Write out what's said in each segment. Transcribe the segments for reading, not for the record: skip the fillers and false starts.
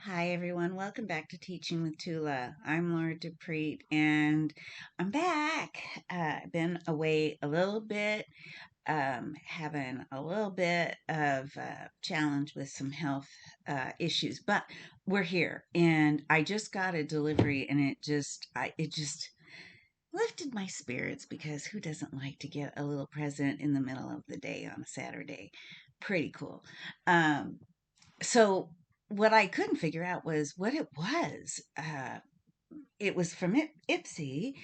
Hi, everyone. Welcome back to Teaching with Tula. I'm Laura Dupreet, and I'm back. I've been away a little bit, having a little bit of challenge with some health issues, but we're here. And I just got a delivery, and it just lifted my spirits because who doesn't like to get a little present in the middle of the day on a Saturday? Pretty cool. Um, so what I couldn't figure out was what it was. It was from IPSY,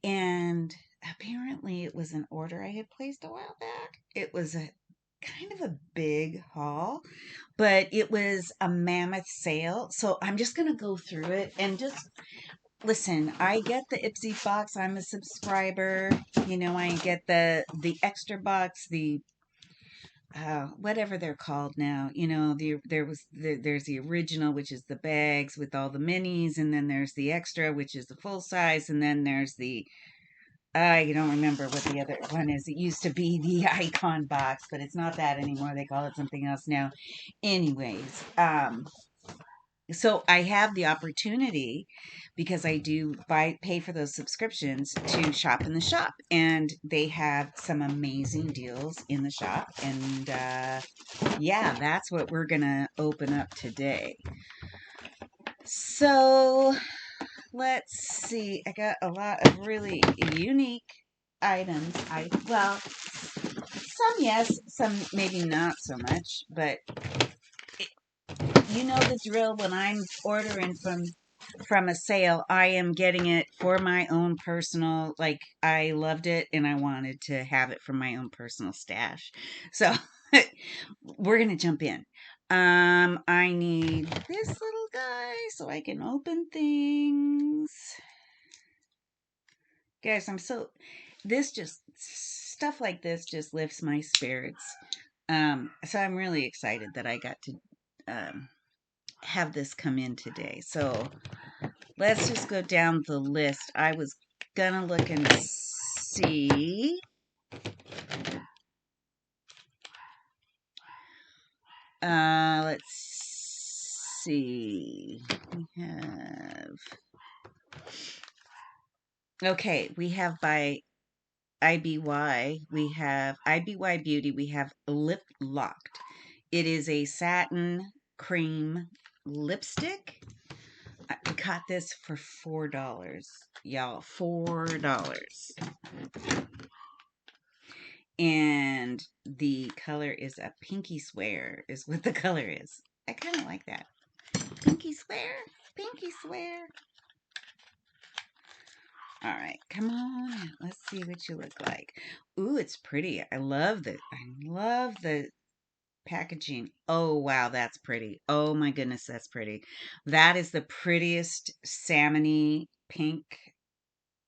and apparently it was an order I had placed a while back. It was a kind of a big haul, but it was a mammoth sale. So I'm just going to go through it and just listen. I get the IPSY box. I'm a subscriber. I get the extra box, the whatever they're called now. There's the original, which is the bags with all the minis, and then there's the extra, which is the full size, and then there's the I don't remember what the other one is. It used to be the icon box, but it's not that anymore. They call it something else now. Anyways, so I have the opportunity because I do pay for those subscriptions to shop in the shop, and they have some amazing deals in the shop. And yeah, that's what we're gonna open up today. So let's see. I got a lot of really unique items. Some yes, some maybe not so much, but it, you know the drill. When I'm ordering from a sale, I am getting it for my own personal, like I loved it and I wanted to have it for my own personal stash. So we're going to jump in. I need this little guy so I can open things. Guys, this just, stuff like this just lifts my spirits. So I'm really excited that I got to have this come in today. So let's just go down the list. I was gonna look and see. Let's see. We have we have by IBY. We have IBY Beauty. We have Lip Locked. It is a satin cream lipstick. I got this for $4, y'all. $4. And the color is a pinky swear, is what the color is. I kind of like that. Pinky swear, pinky swear. All right, come on. Let's see what you look like. Ooh, it's pretty. I love the packaging. Oh, wow, that's pretty. Oh my goodness, that's pretty. That is the prettiest salmony pink.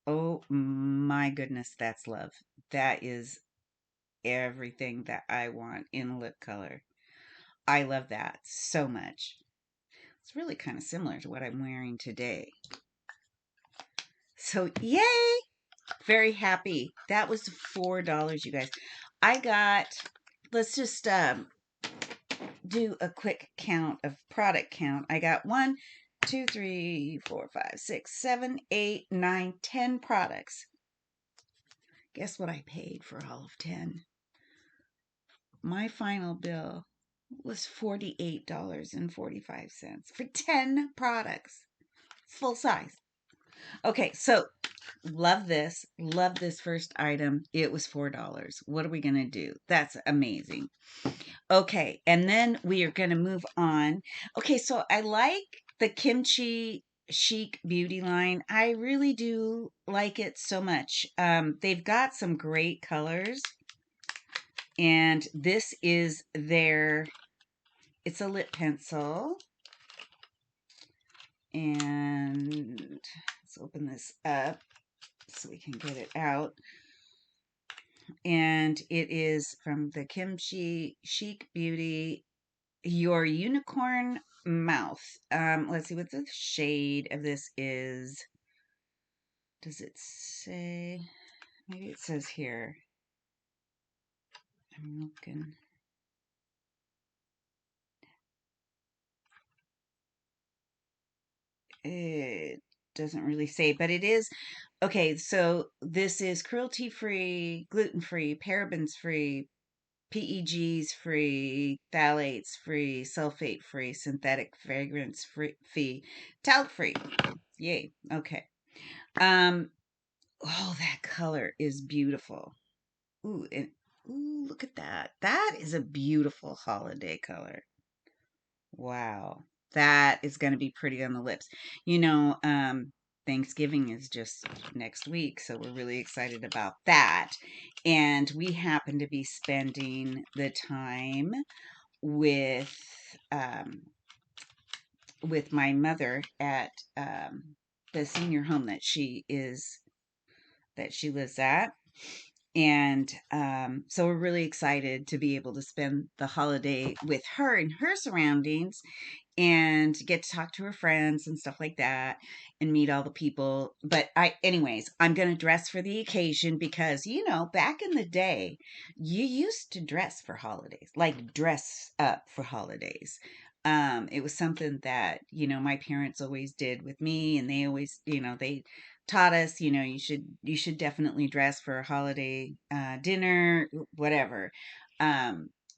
Oh my goodness, that's love. That is everything that I want in lip color. I love that so much. It's really kind of similar to what I'm wearing today. So, yay! Very happy. That was $4, you guys. I got, let's just do a quick count of product count. I got 1, 2, 3, 4, 5, 6, 7, 8, 9, 10 products. Guess what I paid for all of 10? My final bill was $48.45 for 10 products, full size. Okay, so love this. Love this first item. It was $4. What are we going to do? That's amazing. Okay, and then we are going to move on. Okay, so I like the kimchi chic beauty line. I really do like it so much. They've got some great colors, and this is it's a lip pencil. And let's open this up so we can get it out. And it is from the Kimchi Chic Beauty, Your Unicorn Mouth. Let's see what the shade of this is. Does it say? Maybe it says here. I'm looking. it doesn't really say, but it is okay. So this is cruelty free, gluten free, parabens free, PEGs free, phthalates free, sulfate free, synthetic fragrance free, talc free. Yay. Okay. Um, oh, that color is beautiful. Ooh, and ooh, look at that. That is a beautiful holiday color. Wow. That is going to be pretty on the lips. You know, Thanksgiving is just next week, so we're really excited about that. And we happen to be spending the time with um, with my mother at the senior home that she lives at. And so we're really excited to be able to spend the holiday with her in her surroundings and get to talk to her friends and stuff like that and meet all the people. But anyways, I'm going to dress for the occasion because, back in the day, you used to dress for holidays, like dress up for holidays. It was something that, my parents always did with me, and they always, they taught us, you should definitely dress for a holiday dinner, whatever.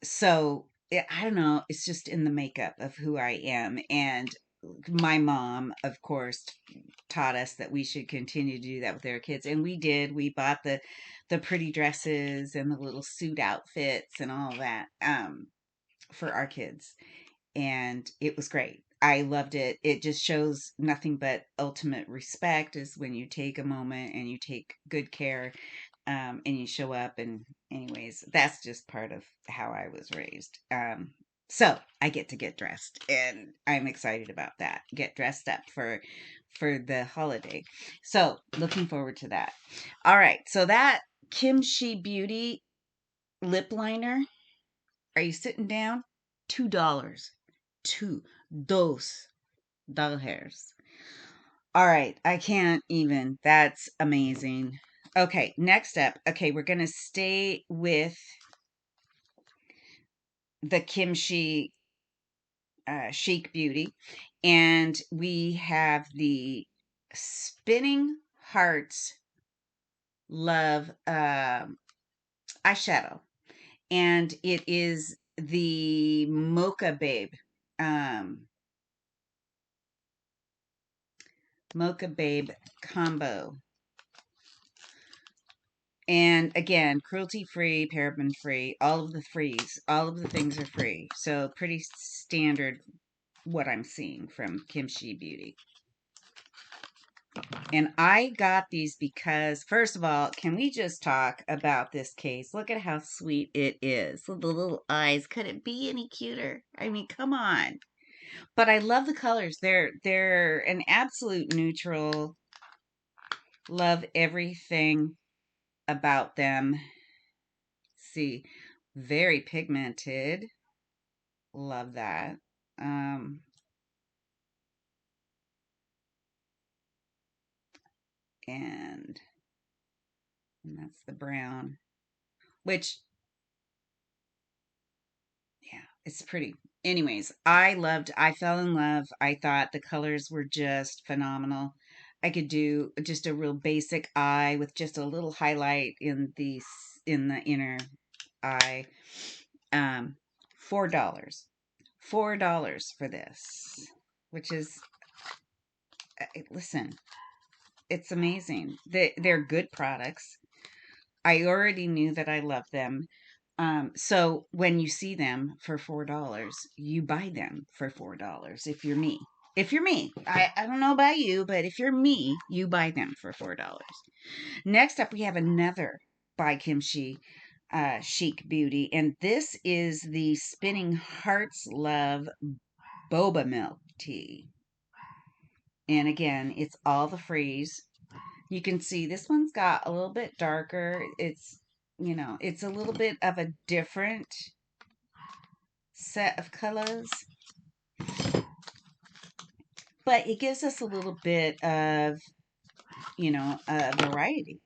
So I don't know. It's just in the makeup of who I am. And my mom, of course, taught us that we should continue to do that with our kids. And we did. We bought the pretty dresses and the little suit outfits and all that for our kids. And it was great. I loved it. It just shows nothing but ultimate respect is when you take a moment and you take good care, and you show up. And anyways, that's just part of how I was raised. So I get dressed, and I'm excited about that. Get dressed up for the holiday. So looking forward to that. All right, so that Kimchi Beauty lip liner. Are you sitting down? $2. $2. All right, I can't even. That's amazing. Okay, next up. Okay, we're going to stay with the kimchi chic beauty, and we have the spinning hearts love eyeshadow, and it is the um mocha babe combo. And again, cruelty free, paraben free, all of the frees, all of the things are free. So pretty standard what I'm seeing from Kimchi Beauty. And I got these because, first of all, can we just talk about this case? Look at how sweet it is. The little eyes. Could it be any cuter? I mean, come on. But I love the colors. They're an absolute neutral. Love everything about them. See, very pigmented. Love that. Um, and, and that's the brown, which, yeah, it's pretty. Anyways, I fell in love. I thought the colors were just phenomenal. I could do just a real basic eye with just a little highlight in the inner eye. Um, $4. $4 for this, which is, listen, it's amazing. They're good products. I already knew that I loved them. So when you see them for $4, you buy them for $4 if you're me. If you're me, I don't know about you, but if you're me, you buy them for $4. Next up, we have another by Kimchi Chic Beauty, and this is the Spinning Hearts Love Boba Milk Tea. And again, it's all the freeze. You can see this one's got a little bit darker. It's a little bit of a different set of colors, but it gives us a little bit of, a variety.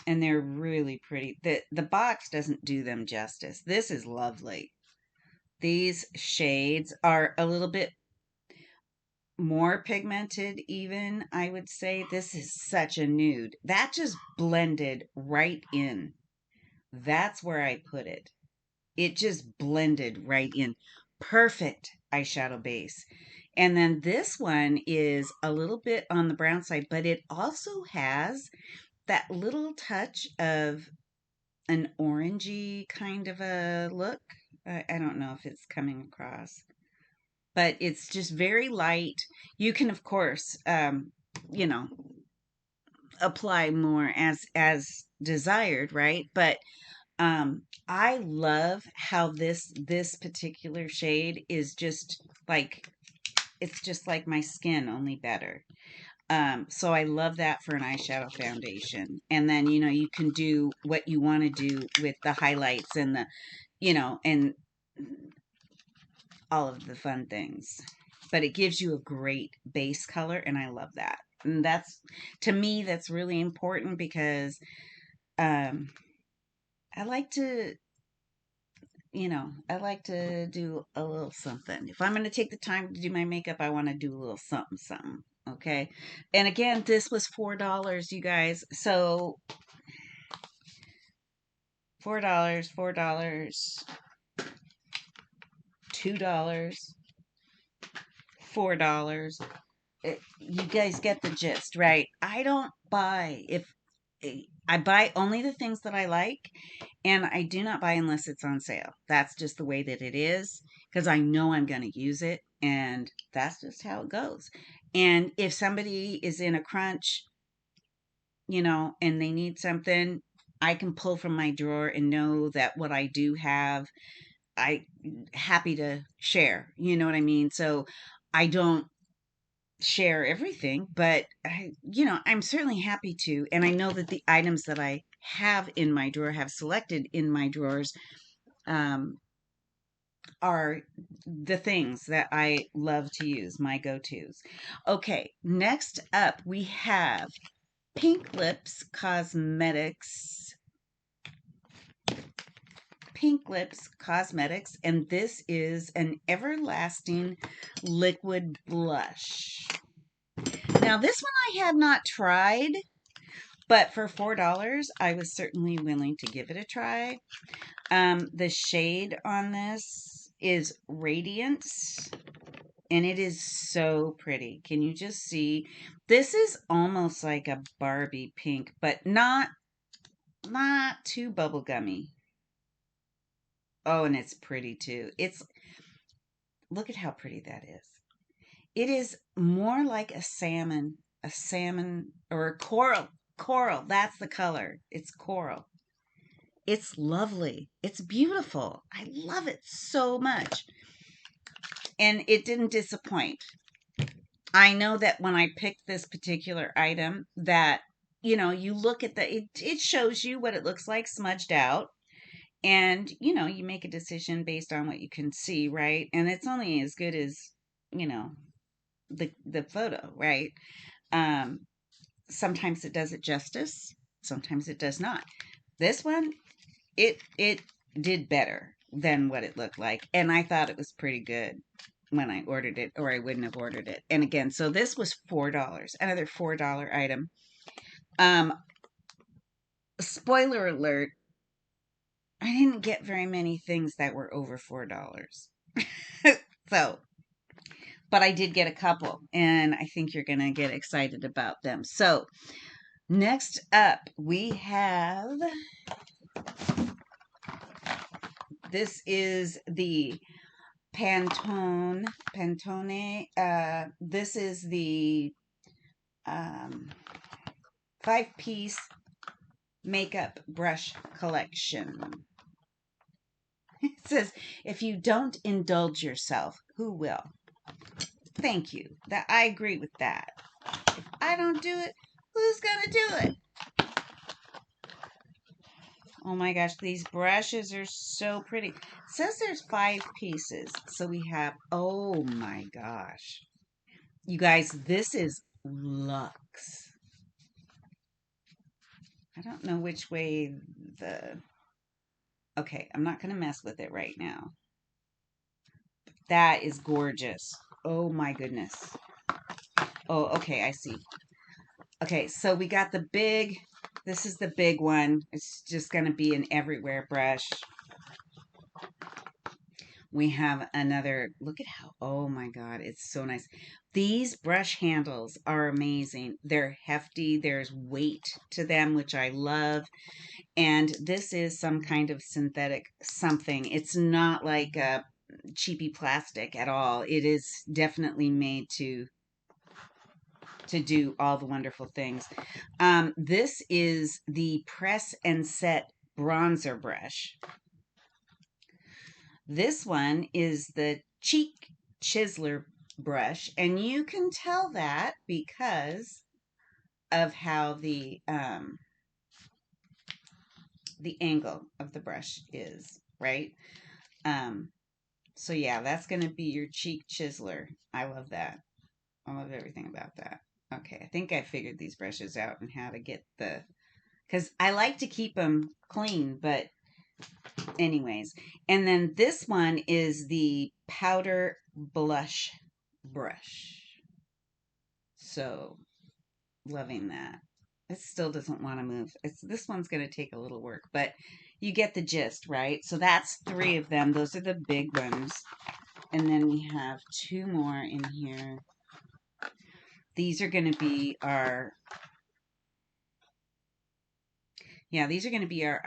And they're really pretty. The box doesn't do them justice. This is lovely. These shades are a little bit more pigmented even, I would say. This is such a nude. That just blended right in. That's where I put it. It just blended right in. Perfect eyeshadow base. And then this one is a little bit on the brown side, but it also has that little touch of an orangey kind of a look. I don't know if it's coming across, but it's just very light. You can, of course, you know, apply more as desired, right? But I love how this particular shade is just like, it's just like my skin, only better. So I love that for an eyeshadow foundation. And then, you can do what you want to do with the highlights and and all of the fun things. But it gives you a great base color, and I love that. And to me, that's really important because um, I like to, I like to do a little something. If I'm going to take the time to do my makeup, I want to do a little something, something. Okay. And again, this was $4, you guys. So $4, $4, $2, $4. You guys get the gist, right? I don't buy if I buy only the things that I like, and I do not buy unless it's on sale. That's just the way that it is because I know I'm going to use it, and that's just how it goes. And if somebody is in a crunch, and they need something, I can pull from my drawer and know that what I do have, I happy to share. You know what I mean? So I don't share everything, but I'm certainly happy to. And I know that the items that I have in my drawer, have selected in my drawers, um, are the things that I love to use, my go-tos. Okay, next up we have Pink Lips Cosmetics. Pink Lips Cosmetics, and this is an everlasting liquid blush. Now, this one I have not tried, but for $4, I was certainly willing to give it a try. The shade on this is Radiance, and it is so pretty. Can you just see? This is almost like a Barbie pink, but not too bubblegummy. Oh, and it's pretty too. Look at how pretty that is. It is more like a salmon or a coral. Coral, that's the color. It's coral. It's lovely. It's beautiful. I love it so much. And it didn't disappoint. I know that when I picked this particular item that, you look at it shows you what it looks like smudged out. And, you make a decision based on what you can see, right? And it's only as good as, you know, the photo, right? Um, Sometimes it does it justice, sometimes it does not. This one, it did better than what it looked like, and I thought it was pretty good when I ordered it, or I wouldn't have ordered it. And again, so this was $4, another $4 item. Um, Spoiler alert, I didn't get very many things that were over $4. So, but I did get a couple, and I think you're gonna get excited about them. So, next up, we have, this is the Pantone. This is the um, 5-piece makeup brush collection. It says, if you don't indulge yourself, who will? Thank you. That I agree with that. If I don't do it, who's gonna do it? Oh my gosh, these brushes are so pretty. It says there's 5 pieces. So we have, oh my gosh. You guys, this is luxe. I don't know which way okay, I'm not going to mess with it right now. That is gorgeous. Oh my goodness. Oh, okay, I see. Okay, so we got the big, this is the big one. It's just going to be an everywhere brush. We have another, look at how, oh my God, it's so nice. These brush handles are amazing. They're hefty. There's weight to them, which I love. And this is some kind of synthetic something. It's not like a cheapy plastic at all. It is definitely made to do all the wonderful things. This is the Press and Set bronzer brush. This one is the Cheek Chiseler brush, and you can tell that because of how the angle of the brush is, right? Um, so yeah, that's going to be your cheek chiseler. I love that. I love everything about that. Okay, I think I figured these brushes out and how to get because I like to keep them clean, but anyways. And then this one is the powder blush brush. So loving that. It still doesn't want to move. This one's going to take a little work, but you get the gist, right? So that's 3 of them. Those are the big ones. And then we have 2 more in here. These are going to be our, yeah, these are going to be our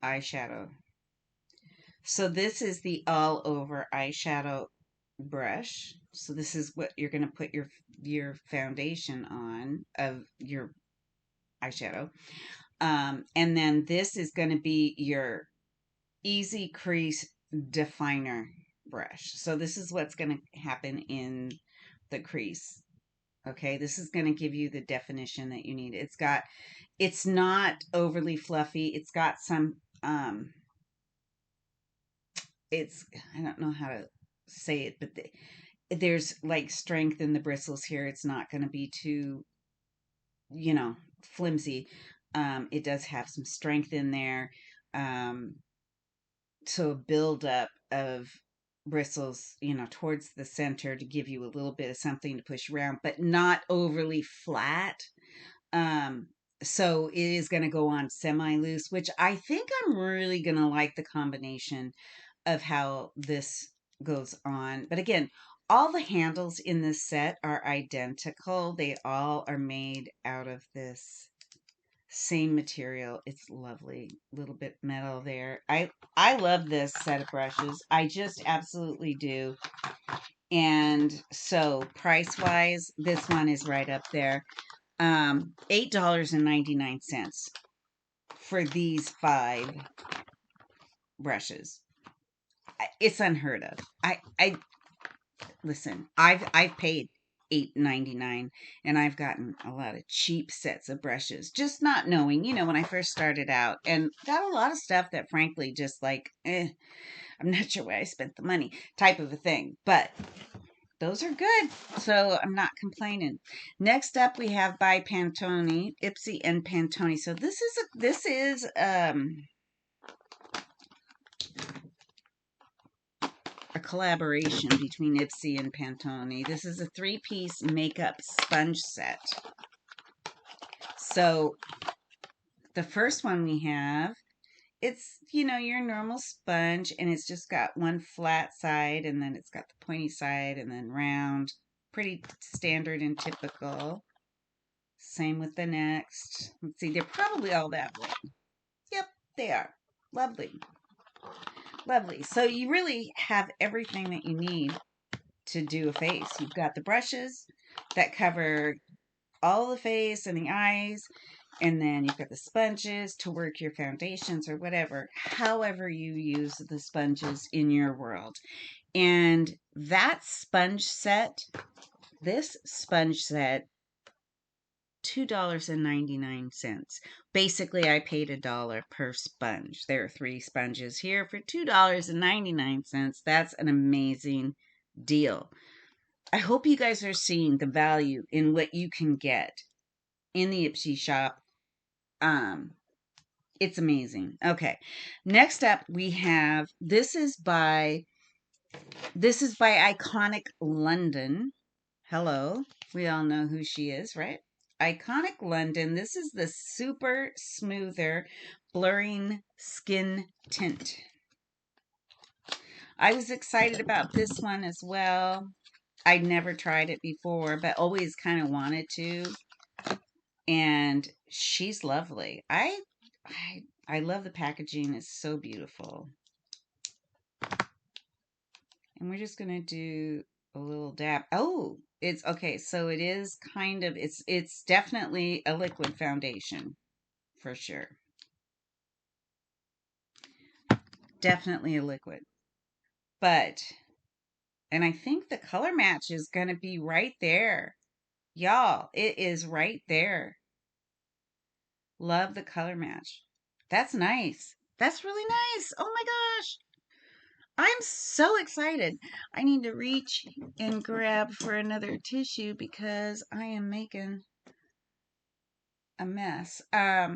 eyeshadow. So this is the all over eyeshadow brush. So this is what you're going to put your foundation on of your eyeshadow. And then this is going to be your easy crease definer brush. So this is what's going to happen in the crease. Okay, this is going to give you the definition that you need. It's not overly fluffy. It's got some, I don't know how to say it, but there's like strength in the bristles here. It's not going to be too, you know, flimsy. It does have some strength in there. Um, so a buildup of bristles, towards the center to give you a little bit of something to push around, but not overly flat. Um, so it is going to go on semi-loose, which I think I'm really going to like the combination of how this goes on. But again, all the handles in this set are identical. They all are made out of this same material. It's lovely. Little bit metal there. I love this set of brushes. I just absolutely do. And so price wise, this one is right up there. $8.99 for these 5 brushes. It's unheard of. I listen. I've paid $8.99 and I've gotten a lot of cheap sets of brushes, just not knowing, when I first started out, and got a lot of stuff that frankly just like, I'm not sure why I spent the money type of a thing, but those are good. So I'm not complaining. Next up we have by Pantone, IPSY and Pantone. So this is a collaboration between IPSY and Pantone. This is a 3-piece makeup sponge set. So the first one we have, it's, your normal sponge, and it's just got one flat side, and then it's got the pointy side, and then round. Pretty standard and typical. Same with the next. Let's see, they're probably all that way. Yep, they are. Lovely. Lovely. So you really have everything that you need to do a face. You've got the brushes that cover all the face and the eyes, and then you've got the sponges to work your foundations or whatever, however you use the sponges in your world. And that sponge set, this sponge set, $2.99. Basically, I paid $1 per sponge. There are 3 sponges here for $2.99. That's an amazing deal. I hope you guys are seeing the value in what you can get in the IPSY shop. It's amazing. Okay. Next up we have, this is by Iconic London. Hello. We all know who she is, right? Iconic London. This is the Super Smoother Blurring Skin Tint. I was excited about this one as well. I'd never tried it before, but always kind of wanted to. And she's lovely. I love the packaging. It's so beautiful. And we're just gonna do a little dab. Oh, it's okay. So it is kind of it's definitely a liquid foundation for sure. Definitely a liquid. But and I think the color match is gonna be right there. Y'all, it is right there. Love the color match. That's nice. That's really nice. Oh my gosh. I'm so excited. I need to reach and grab for another tissue because I am making a mess. I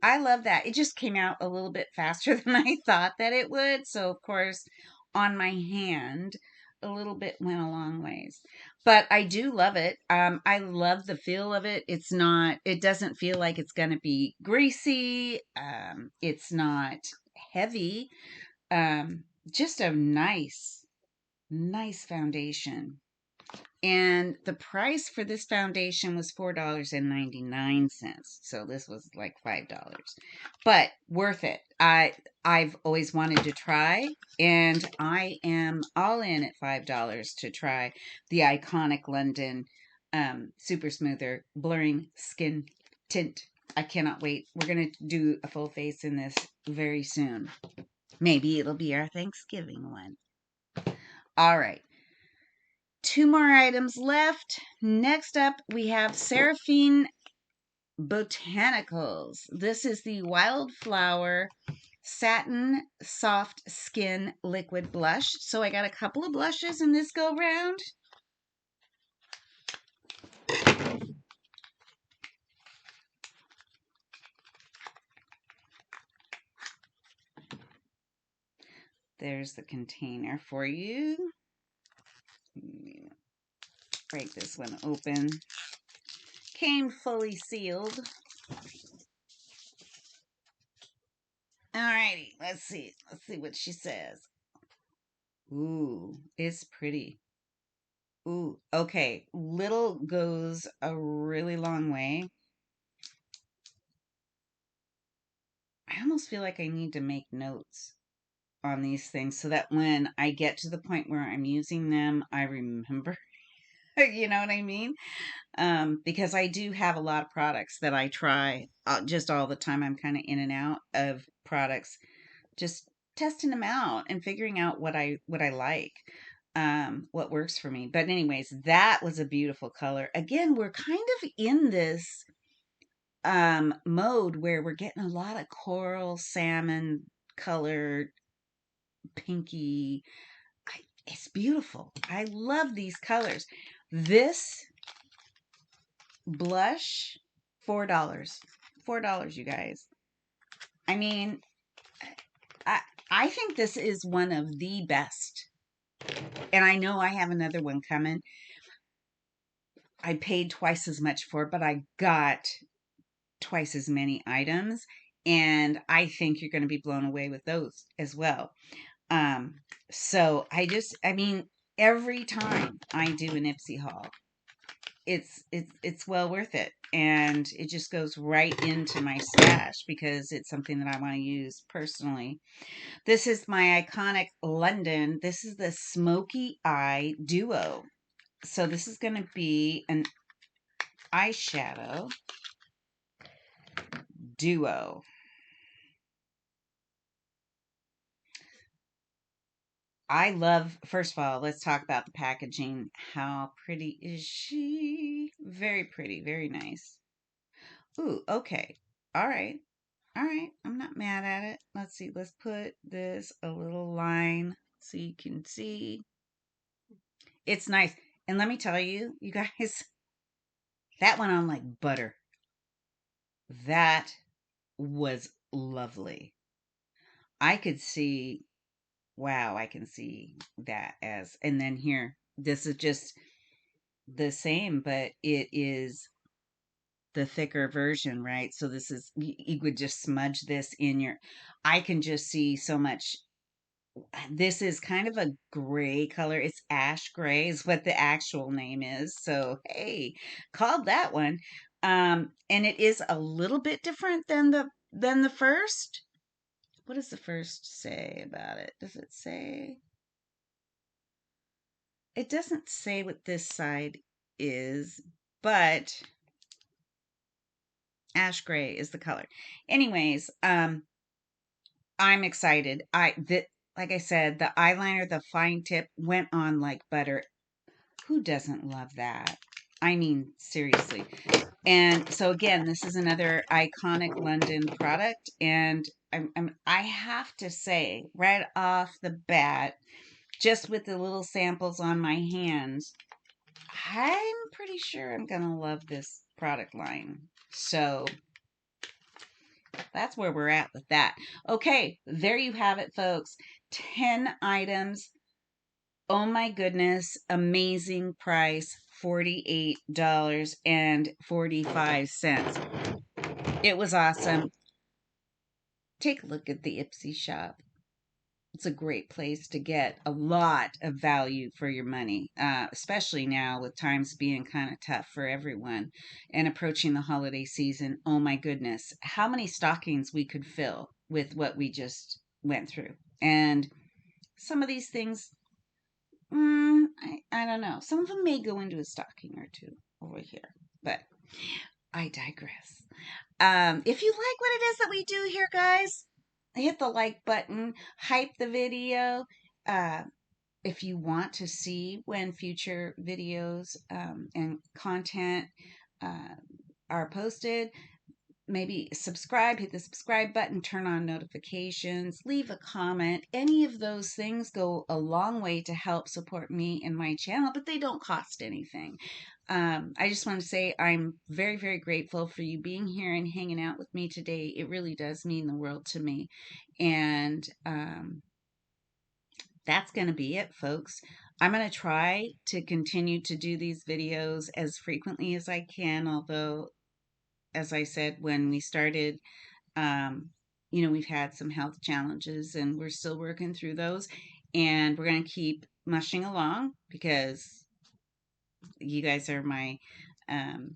love that. It just came out a little bit faster than I thought that it would. So, of course, on my hand, a little bit went a long ways. But I do love it. I love the feel of it. It doesn't feel like it's going to be greasy. It's not heavy. Just a nice foundation. And the price for this foundation was $4.99. So this was like $5. But worth it. I've always wanted to try, and I am all in at $5 to try the iconic London Super Smoother Blurring Skin Tint. I cannot wait. We're going to do a full face in this very soon. Maybe it'll be our Thanksgiving one. All right. Two more items left. Next up, we have Seraphine Botanicals. This is the Wildflower Satin Soft Skin Liquid Blush. So I got a couple of blushes in this go round. There's the container for you. Break this one open. Came fully sealed. Alrighty, let's see. Let's see what she says. Ooh, it's pretty. Ooh, okay. Little goes a really long way. I almost feel like I need to make notes on these things so that when I get to the point where I'm using them, I remember. You know what I mean? Because I do have a lot of products that I try just all the time. I'm kind of in and out of products, just testing them out and figuring out what I like, what works for me. But anyways, that was a beautiful color. Again, we're kind of in this mode where we're getting a lot of coral, salmon colored, pinky. It's beautiful. I love these colors. This blush, $4. $4, you guys. I mean, I I think this is one of the best. And I know I have another one coming. I paid twice as much for it, but I got twice as many items. And I think you're going to be blown away with those as well. Um, so I mean, every time I do an IPSY haul, it's well worth it. And it just goes right into my stash because it's something that I want to use personally. This is my iconic London. This is the Smoky Eye Duo. So this is going to be an eyeshadow duo. I love, first of all, let's talk about the packaging. How pretty is she? Very pretty, very nice. Ooh, okay. All right. All right. I'm not mad at it. Let's see. Let's put this a little line so you can see. It's nice. And let me tell you, you guys, that went on like butter. That was lovely. I could see, wow, I can see that as, and then here, this is just the same, but it is the thicker version, right? So this is, you would just smudge this in your, I can just see so much. This is kind of a gray color. It's ash gray is what the actual name is. So, hey, called that one. And it is a little bit different than the first. What does the first say about it? Does it say? It doesn't say what this side is, but ash gray is the color. Anyways, I'm excited. Like I said, the eyeliner, the fine tip went on like butter. Who doesn't love that? I mean, seriously. And so again, this is another iconic London product, and I have to say right off the bat, just with the little samples on my hands, I'm pretty sure I'm gonna love this product line. So that's where we're at with that. Okay, there you have it, folks. 10 items. Oh my goodness, amazing price, $48.45. It was awesome. Take a look at the IPSY shop. It's a great place to get a lot of value for your money, especially now with times being kind of tough for everyone and approaching the holiday season. Oh my goodness, how many stockings we could fill with what we just went through. And some of these things, I don't know. Some of them may go into a stocking or two over here, but I digress. If you like what it is that we do here, guys, hit the like button, hype the video. Uh, if you want to see when future videos and content uh, are posted, maybe subscribe, hit the subscribe button, turn on notifications, leave a comment. Any of those things go a long way to help support me and my channel, but they don't cost anything. I just want to say I'm very, very grateful for you being here and hanging out with me today. It really does mean the world to me. And that's going to be it, folks. I'm going to try to continue to do these videos as frequently as I can, although, as I said, when we started, um, we've had some health challenges and we're still working through those. And we're going to keep mushing along because you guys are my um,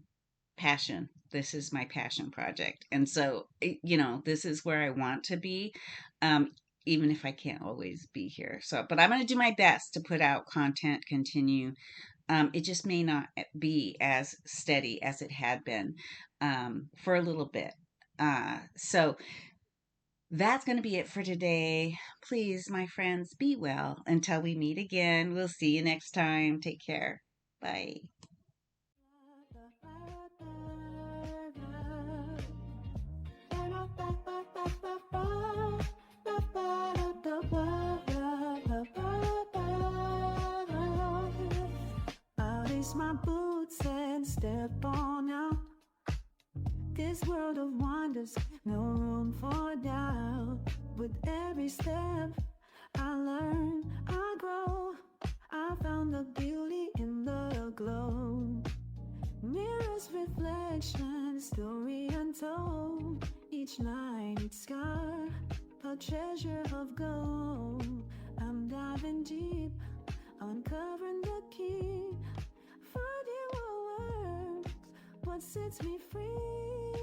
passion. This is my passion project. And so, this is where I want to be, um, even if I can't always be here. So, but I'm going to do my best to put out content, continue. It just may not be as steady as it had been for a little bit. So that's going to be it for today. Please, my friends, be well until we meet again. We'll see you next time. Take care. Bye. I'll lace my boots and step on out. This world of wonders, no room for doubt. With every step I learn, I grow. I found the beauty in the glow. Mirrors, reflection, story untold. Each line, each scar, a treasure of gold. I'm diving deep, uncovering the key. Finding what works, what sets me free.